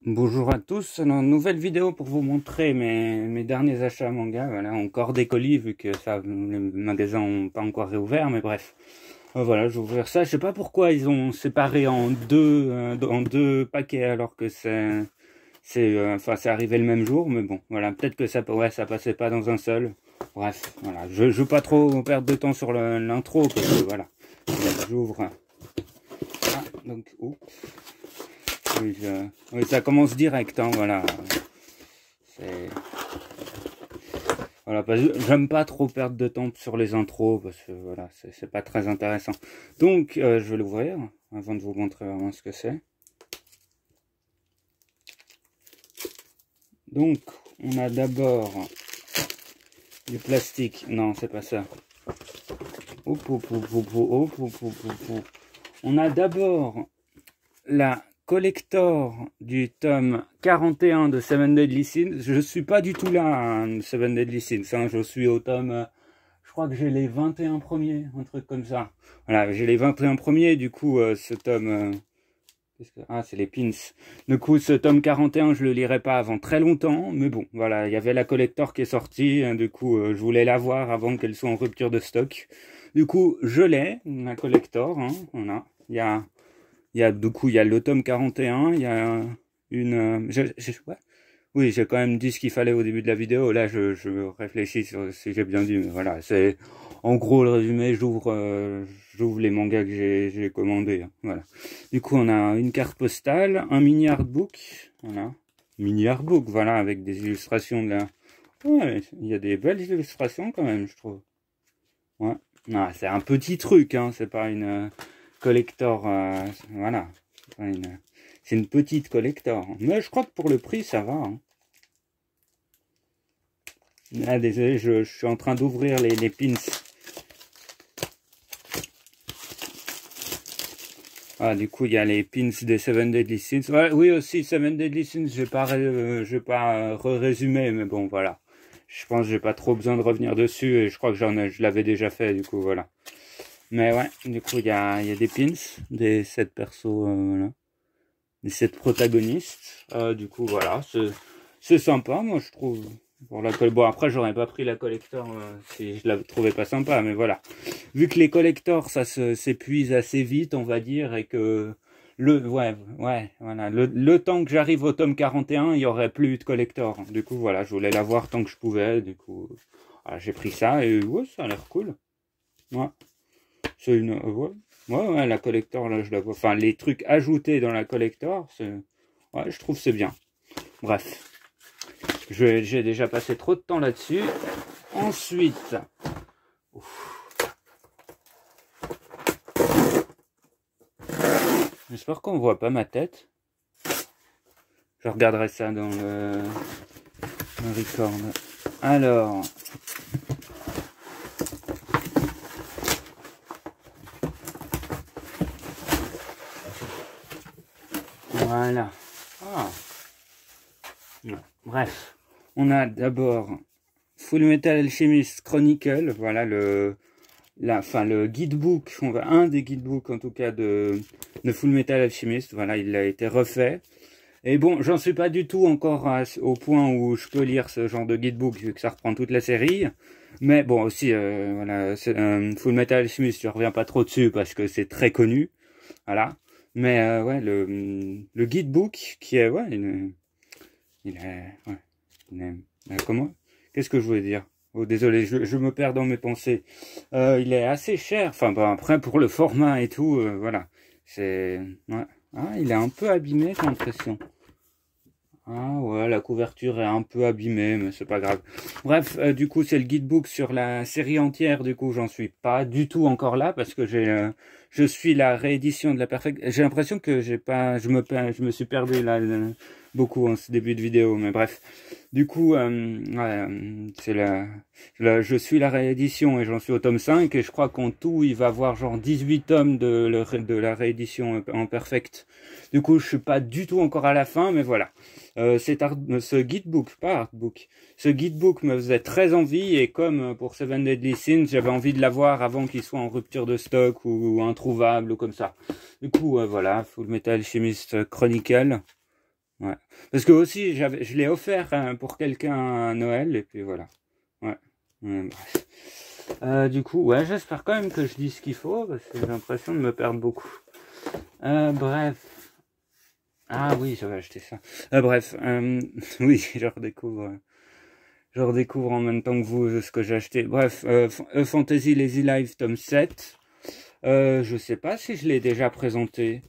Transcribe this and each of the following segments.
Bonjour à tous, alors, nouvelle vidéo pour vous montrer mes derniers achats manga. Voilà, encore des colis vu que les magasins n'ont pas encore réouvert, mais bref. Voilà, je vais ouvrir ça. Je sais pas pourquoi ils ont séparé en deux paquets alors que enfin, c'est arrivé le même jour, mais bon, voilà, peut-être que ça passait pas dans un seul. Bref, voilà, je veux pas trop perdre de temps sur l'intro parce que voilà, j'ouvre. Ah, donc, oh. Oui, oui, ça commence direct, hein, voilà. Voilà, j'aime pas trop perdre de temps sur les intros parce que voilà, c'est pas très intéressant. Donc, je vais l'ouvrir avant de vous montrer vraiment ce que c'est. Donc, on a d'abord du plastique. Non, c'est pas ça. On a d'abord la collector du tome 41 de Seven Deadly Sins. Je suis pas du tout là, hein, Seven Deadly Sins. Hein, je suis au tome, je crois que j'ai les 21 premiers, un truc comme ça. Voilà, j'ai les 21 premiers, du coup, ce tome... Ah, c'est les pins. Du coup, ce tome 41, je le lirai pas avant très longtemps. Mais bon, voilà, il y avait la collector qui est sortie. Hein, du coup, je voulais l'avoir avant qu'elle soit en rupture de stock. Du coup, je l'ai, la collector. Hein, voilà, du coup, il y a le tome 41, il y a une... ouais. Oui, j'ai quand même dit ce qu'il fallait au début de la vidéo. Là, je réfléchis sur si j'ai bien dit. Mais voilà, c'est en gros le résumé. J'ouvre les mangas que j'ai commandés. Hein, voilà. Du coup, on a une carte postale, un mini artbook. Voilà. Mini artbook, voilà, avec des illustrations de la... Ouais, il y a des belles illustrations quand même, je trouve. Ouais. Non, c'est un petit truc, hein. C'est pas une collector, voilà. C'est une petite collector. Mais je crois que pour le prix, ça va. Hein. Ah, désolé, je suis en train d'ouvrir les pins. Ah, du coup, il y a les pins des Seven Deadly Sins. Ouais, oui, aussi, Seven Deadly Sins, je vais pas résumer, mais bon, voilà. Je pense que j'ai pas trop besoin de revenir dessus, et je crois que je l'avais déjà fait, du coup, voilà. Mais ouais, du coup, il y a des pins, des 7 persos, voilà. Des 7 protagonistes. Du coup, voilà, c'est sympa, moi, je trouve. Pour la bon, après, j'aurais pas pris la collector si je la trouvais pas sympa, mais voilà. Vu que les collectors, ça s'épuise assez vite, on va dire, et que ouais, voilà. Le temps que j'arrive au tome 41, il y aurait plus de collector. Du coup, voilà, je voulais l'avoir tant que je pouvais. Du coup, voilà, j'ai pris ça et ouais, ça a l'air cool. Ouais. C'est une, ouais, la collector, là, je la vois. Enfin, les trucs ajoutés dans la collector, ouais, je trouve c'est bien. Bref. J'ai déjà passé trop de temps là-dessus. Ensuite, j'espère qu'on voit pas ma tête. Je regarderai ça dans le record. Alors, voilà. Ah. Bref, on a d'abord Full Metal Alchemist Chronicle. Voilà le guidebook, un des guidebooks en tout cas de Full Metal Alchemist. Voilà, il a été refait. Et bon, j'en suis pas du tout encore au point où je peux lire ce genre de guidebook vu que ça reprend toute la série. Mais bon, aussi, voilà, Full Metal Alchemist, je reviens pas trop dessus parce que c'est très connu. Voilà. Mais ouais, le guidebook qui est, ouais, comment? Qu'est-ce que je voulais dire? Oh, désolé, je me perds dans mes pensées. Il est assez cher. Enfin, bon, après, pour le format et tout, voilà. C'est... Ouais. Ah, il est un peu abîmé, j'ai l'impression. Ah ouais, la couverture est un peu abîmée, mais c'est pas grave. Bref, du coup, c'est le guidebook sur la série entière. Du coup, j'en suis pas du tout encore là parce que je suis la réédition de la Perfect. J'ai l'impression que je me suis perdu là beaucoup en ce début de vidéo, mais bref. Du coup, ouais, je suis la réédition et j'en suis au tome 5 et je crois qu'en tout, il va avoir genre 18 tomes de la réédition en perfect. Du coup, je suis pas du tout encore à la fin, mais voilà. Ce guidebook, pas artbook, ce guidebook me faisait très envie et comme pour Seven Deadly Sins, j'avais envie de l'avoir avant qu'il soit en rupture de stock ou introuvable ou comme ça. Du coup, voilà, Full Metal Alchemist Chronicle. Ouais. Parce que aussi, je l'ai offert hein, pour quelqu'un à Noël, et puis voilà. Ouais. Bref. Du coup, ouais, j'espère quand même que je dis ce qu'il faut, parce que j'ai l'impression de me perdre beaucoup. Bref. Ah oui, j'avais acheté ça. Bref, oui, je redécouvre en même temps que vous ce que j'ai acheté. Bref, Fantasy Lazy Life tome 7. Je sais pas si je l'ai déjà présenté.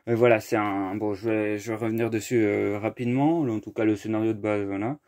Voilà, c'est un... Bon, je vais revenir dessus rapidement. En tout cas, le scénario de base, voilà.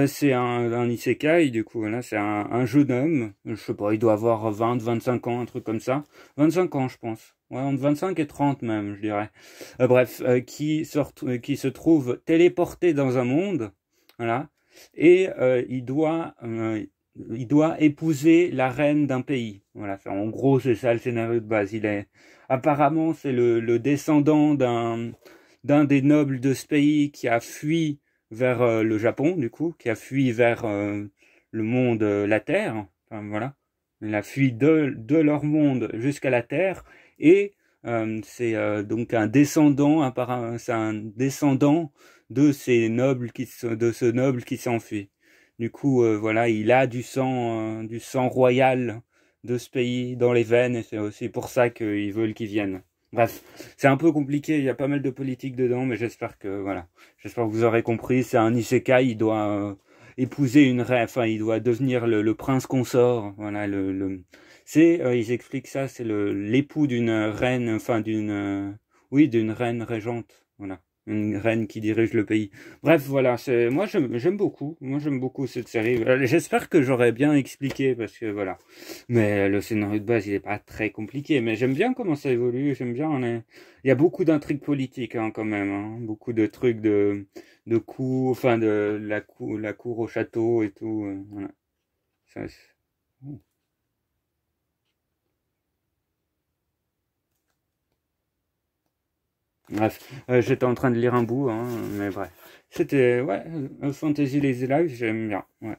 C'est un isekai, du coup, voilà. C'est un jeune homme. Je sais pas, il doit avoir 20, 25 ans, un truc comme ça. 25 ans, je pense. Ouais, entre 25 et 30 même, je dirais. Bref, qui se trouve téléporté dans un monde. Voilà. Et il doit épouser la reine d'un pays. Voilà, en gros, c'est ça le scénario de base. Apparemment, c'est le descendant d'un des nobles de ce pays qui a fui vers le Japon, du coup, qui a fui vers le monde, la Terre. Enfin, voilà. Il a fui de leur monde jusqu'à la Terre. Et c'est donc un descendant, apparemment, c'est un descendant de de ce noble qui s'enfuit. Du coup, voilà, il a du sang royal de ce pays dans les veines, et c'est aussi pour ça qu'ils veulent qu'ils viennent. Bref, c'est un peu compliqué, il y a pas mal de politique dedans, mais j'espère que, voilà, j'espère que vous aurez compris, c'est un isekai, il doit épouser une reine, enfin, il doit devenir le prince consort, voilà, ils expliquent ça, c'est l'époux d'une reine, enfin, oui, d'une reine régente, voilà. Une reine qui dirige le pays. Bref, voilà, moi j'aime beaucoup. Moi j'aime beaucoup cette série. J'espère que j'aurais bien expliqué parce que voilà. Mais le scénario de base il est pas très compliqué. Mais j'aime bien comment ça évolue. J'aime bien. Il y a beaucoup d'intrigues politiques hein, quand même. Hein. Beaucoup de trucs de coups, enfin de la cour au château et tout. Voilà. Ça, Bref, j'étais en train de lire un bout, hein, mais bref. C'était, ouais, Fantasy Lazy Life, j'aime bien, ouais.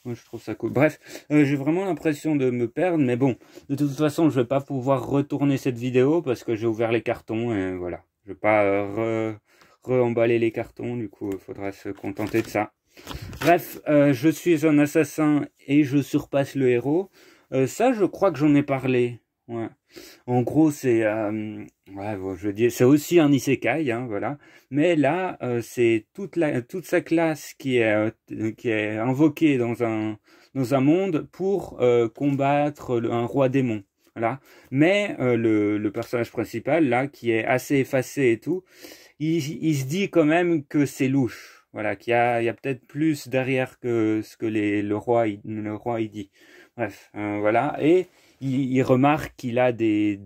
Ouais, je trouve ça cool. Bref, j'ai vraiment l'impression de me perdre, mais bon, de toute façon, je vais pas pouvoir retourner cette vidéo parce que j'ai ouvert les cartons et voilà. Je vais pas re-emballer les cartons, du coup, il faudra se contenter de ça. Bref, je suis un assassin et je surpasse le héros. Ça, je crois que j'en ai parlé. Ouais. En gros, ouais, bon, je dis, c'est aussi un isekai, hein, voilà. Mais là, c'est toute sa classe qui est invoquée dans un monde pour combattre un roi démon. Voilà. Mais le personnage principal, là, qui est assez effacé et tout, il se dit quand même que c'est louche. Voilà, il y a peut-être plus derrière que ce que le roi il dit. Bref, voilà. Et il remarque qu'il a des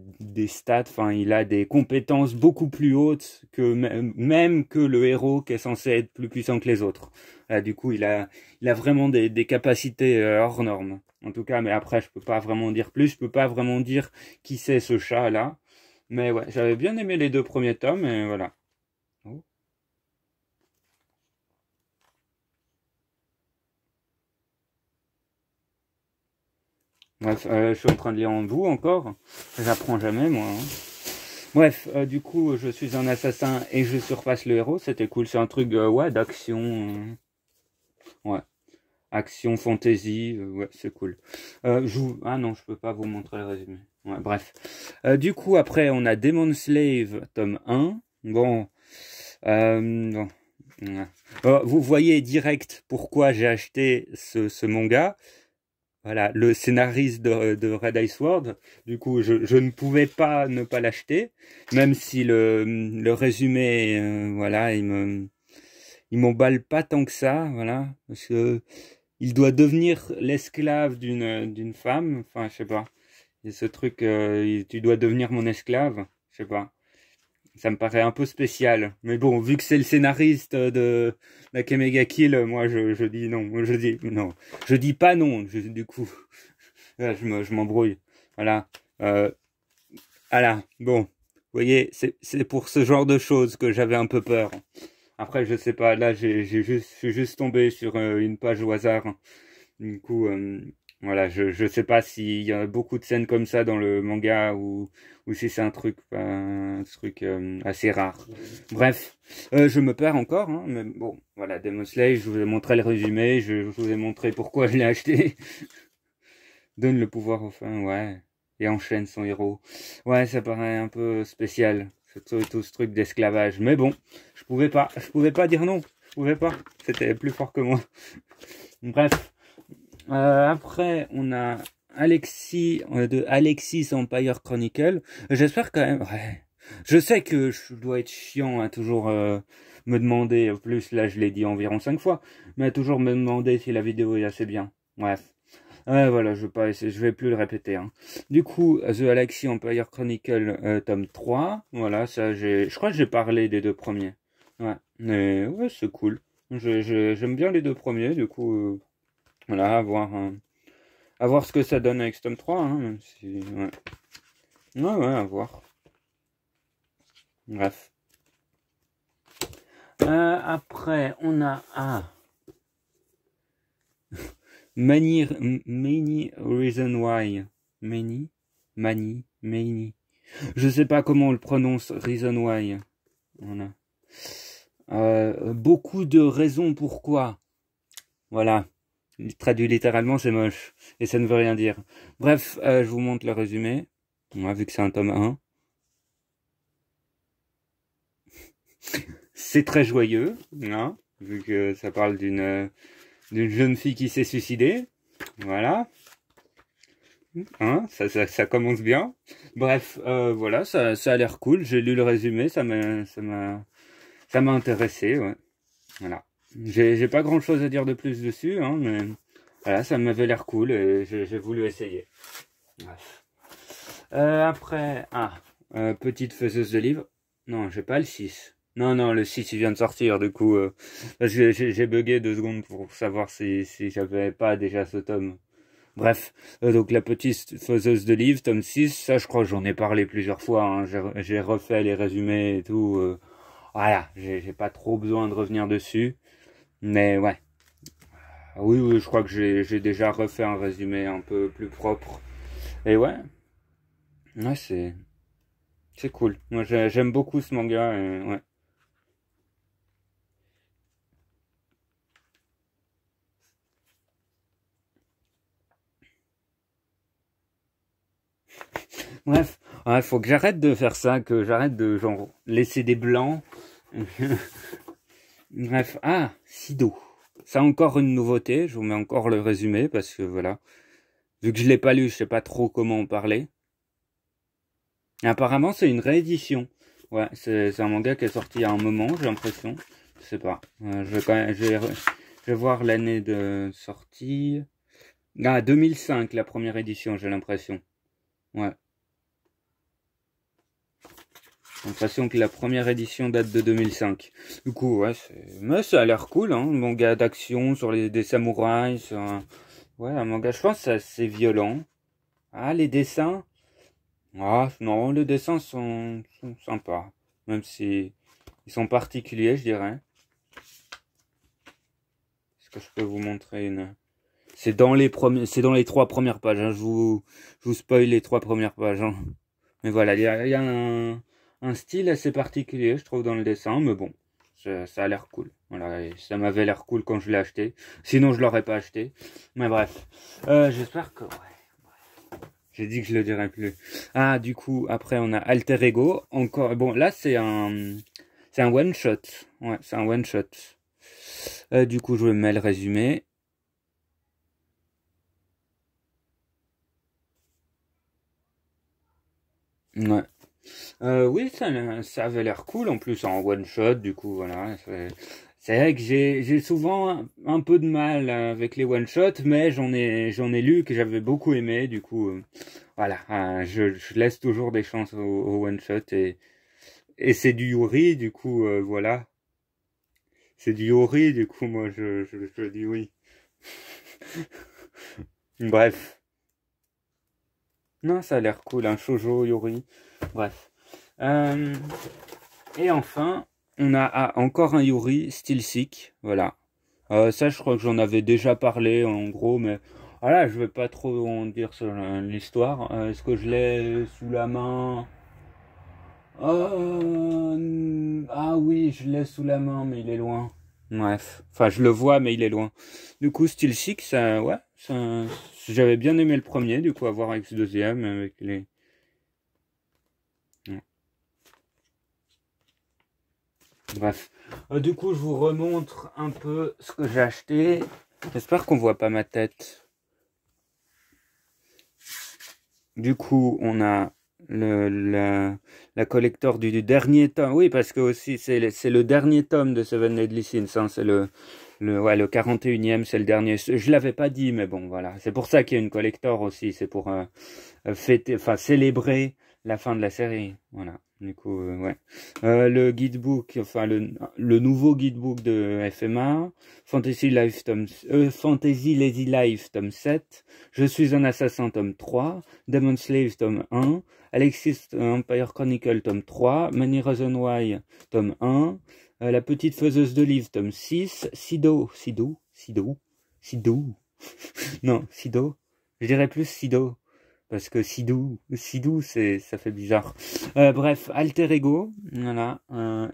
stats, enfin, il a des compétences beaucoup plus hautes que même que le héros qui est censé être plus puissant que les autres. Du coup, il a vraiment des capacités hors normes. En tout cas, mais après, je peux pas vraiment dire plus, je peux pas vraiment dire qui c'est ce chat-là. Mais ouais, j'avais bien aimé les deux premiers tomes, et voilà. Oh. Bref, je suis en train de lire en bout encore. J'apprends jamais, moi. Hein. Bref, du coup, je suis un assassin et je surpasse le héros. C'était cool. C'est un truc, ouais, d'action. Ouais. Action, fantasy. Ouais, c'est cool. Ah non, je peux pas vous montrer le résumé. Ouais, bref. Du coup, après, on a Demon Slave, tome 1. Bon. Bon. Ouais. Vous voyez direct pourquoi j'ai acheté ce manga. Voilà, le scénariste de Red Ice World. Du coup, je ne pouvais pas ne pas l'acheter, même si le résumé, voilà, il m'emballe pas tant que ça, voilà, parce que il doit devenir l'esclave d'une femme. Enfin, je sais pas. Il y a ce truc, tu dois devenir mon esclave. Je sais pas. Ça me paraît un peu spécial. Mais bon, vu que c'est le scénariste de Nakemega Kill, moi je dis non. Moi je dis non. Je dis pas non, du coup. Là, je m'embrouille. Voilà. Voilà. Bon. Vous voyez, c'est pour ce genre de choses que j'avais un peu peur. Après, je sais pas. Là, je suis juste tombé sur une page au hasard. Du coup, Voilà, je sais pas s'il y a beaucoup de scènes comme ça dans le manga ou si c'est un truc assez rare. Bref, je me perds encore, hein, mais bon, voilà, Demon Slayer, je vous ai montré le résumé, je vous ai montré pourquoi je l'ai acheté. Donne le pouvoir aux fins, ouais, et enchaîne son héros. Ouais, ça paraît un peu spécial, tout ce truc d'esclavage. Mais bon, je pouvais pas dire non, je pouvais pas, c'était plus fort que moi. Bref. Après, on a Alexis de Alexis Empire Chronicle. J'espère quand même. Ouais. Je sais que je dois être chiant à toujours me demander. En plus, là, je l'ai dit environ 5 fois, mais à toujours me demander si la vidéo est assez bien. Bref. Voilà, je vais pas essayer, je vais plus le répéter. Hein. Du coup, The Alexis Empire Chronicle tome 3. Voilà, ça, je crois que j'ai parlé des deux premiers. Ouais, mais ouais, c'est cool. J'aime bien les deux premiers, du coup. Voilà, à voir ce que ça donne avec ce tome 3, hein, même si, ouais. Ouais, à voir. Bref. Après, on a Many Reason Why. Many. Je sais pas comment on le prononce, Reason Why. Voilà. Beaucoup de raisons pourquoi. Voilà. Traduit littéralement, c'est moche. Et ça ne veut rien dire. Bref, je vous montre le résumé. Moi, vu que c'est un tome 1. C'est très joyeux, hein, vu que ça parle d'une jeune fille qui s'est suicidée. Voilà. Hein, ça commence bien. Bref, voilà, ça a l'air cool. J'ai lu le résumé, ça m'a intéressé, ouais. Voilà. J'ai pas grand chose à dire de plus dessus, hein, mais voilà, ça m'avait l'air cool et j'ai voulu essayer. Bref. Après, petite faiseuse de livres. Non, j'ai pas le 6. Non, le 6 il vient de sortir, du coup, parce que j'ai bugué 2 secondes pour savoir si j'avais pas déjà ce tome. Bref, donc la petite faiseuse de livres, tome 6, ça je crois que j'en ai parlé plusieurs fois, hein, j'ai refait les résumés et tout, voilà, j'ai pas trop besoin de revenir dessus, mais ouais. Oui, je crois que j'ai déjà refait un résumé un peu plus propre, et ouais, c'est cool, moi j'aime beaucoup ce manga, et ouais. Bref, il faut que j'arrête de faire ça, que j'arrête de genre laisser des blancs. Bref, Sido. Ça encore une nouveauté, je vous mets encore le résumé parce que voilà. Vu que je l'ai pas lu, je sais pas trop comment en parler. Et apparemment, c'est une réédition. Ouais, c'est un manga qui est sorti il y a un moment, j'ai l'impression. Je sais pas. Je vais voir l'année de sortie. 2005, la première édition, j'ai l'impression. Ouais. J'ai l'impression que la première édition date de 2005. Du coup, ouais, mais ça a l'air cool, hein. Un manga d'action sur des samouraïs. Ouais, un manga, je pense, c'est assez violent. Les dessins. Non, les dessins sont sympas. Même si ils sont particuliers, je dirais. Est-ce que je peux vous montrer une... C'est dans les 3 premières pages, hein. Je vous spoil les 3 premières pages, hein. Mais voilà, il y a un style assez particulier, je trouve, dans le dessin, mais bon, ça a l'air cool. Voilà, et ça m'avait l'air cool quand je l'ai acheté. Sinon, je l'aurais pas acheté. Mais bref, j'espère que... Ouais. J'ai dit que je le dirais plus. Du coup, après, on a Alter Ego. Encore... Bon, là, c'est un one-shot. Ouais, c'est un one-shot. Du coup, je vais mettre le résumé. Ouais. Oui, ça avait l'air cool, en plus en one shot, du coup, voilà. C'est vrai que j'ai souvent un peu de mal avec les one shots, mais j'en ai lu que j'avais beaucoup aimé, du coup, voilà. Je laisse toujours des chances au one shot et c'est du Yuri, du coup, voilà. C'est du Yuri, du coup, moi, je dis oui. Bref. Non, ça a l'air cool, un shoujo Yuri. Bref. Et enfin, on a encore un Yuri, Still Sick, voilà. Ça, je crois que j'en avais déjà parlé, en gros, mais Voilà, je vais pas trop en dire sur l'histoire. Est-ce que je l'ai sous la main? Ah oui, je l'ai sous la main, mais il est loin. Bref, enfin je le vois, mais il est loin. Du coup, Style Six, ça, ouais, ça, j'avais bien aimé le premier, du coup, à voir avec ce deuxième, avec les... Ouais. Bref. Du coup, je vous remontre un peu ce que j'ai acheté. J'espère qu'on voit pas ma tête. Du coup, on a la collector du dernier tome. Oui, parce que aussi, c'est le dernier tome de Seven Deadly Sins. Hein, c'est ouais, le 41e, c'est le dernier. Je l'avais pas dit, mais bon, voilà. C'est pour ça qu'il y a une collector aussi. C'est pour fêter, enfin, célébrer la fin de la série. Voilà. Du coup, ouais. Le guidebook, enfin, le nouveau guidebook de FMA. Fantasy Lazy Life, tome 7. Je suis un assassin, tome 3. Demon Slave, tome 1. Alexis Empire Chronicle, tome 3. Many Reasons Why, tome 1. La petite faiseuse de livres, tome 6. Sido. Non, Sido. Je dirais plus Sido. Parce que Sidou, ça fait bizarre. Bref, Alter Ego, voilà.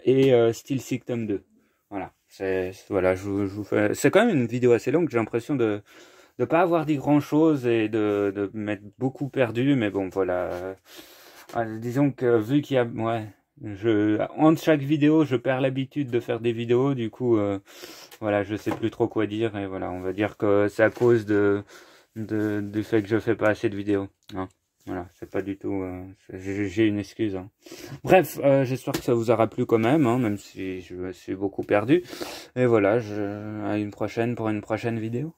Et Steel Sick tome 2. Voilà. Voilà, je vous fais... C'est quand même une vidéo assez longue, j'ai l'impression de pas avoir dit grand chose et de m'être beaucoup perdu, mais bon voilà. Disons que vu qu'il y a, ouais, entre chaque vidéo je perds l'habitude de faire des vidéos, du coup voilà, je sais plus trop quoi dire, et voilà, on va dire que c'est à cause du fait que je fais pas assez de vidéos, hein. Voilà, c'est pas du tout, j'ai une excuse, hein. Bref, j'espère que ça vous aura plu quand même, hein, même si je me suis beaucoup perdu. Et voilà, à une prochaine pour une prochaine vidéo.